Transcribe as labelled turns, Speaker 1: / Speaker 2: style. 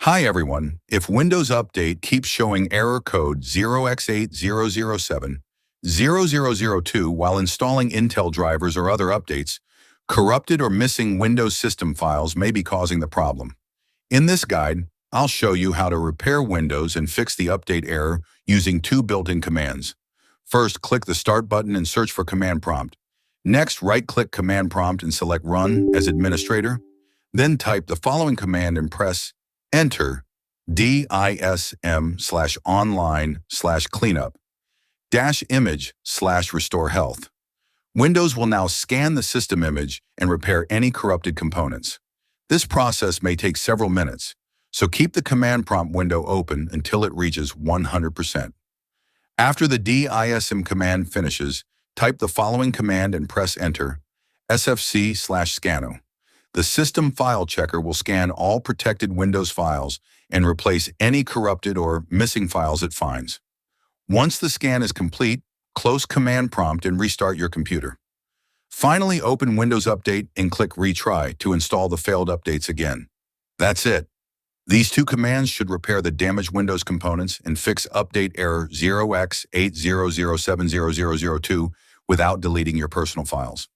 Speaker 1: Hi everyone, if Windows Update keeps showing error code 0x80070002 while installing Intel drivers or other updates, corrupted or missing Windows system files may be causing the problem. In this guide, I'll show you how to repair Windows and fix the update error using two built-in commands. First, click the Start button and search for Command Prompt. Next, right-click Command Prompt and select Run as Administrator. Then type the following command and press Enter DISM/online/cleanup -image/RestoreHealth. Windows will now scan the system image and repair any corrupted components. This process may take several minutes, so keep the command prompt window open until it reaches 100%. After the DISM command finishes, type the following command and press Enter, SFC/Scano. The system file checker will scan all protected Windows files and replace any corrupted or missing files it finds. Once the scan is complete, close Command Prompt and restart your computer. Finally, open Windows Update and click Retry to install the failed updates again. That's it. These two commands should repair the damaged Windows components and fix update error 0x80070002 without deleting your personal files.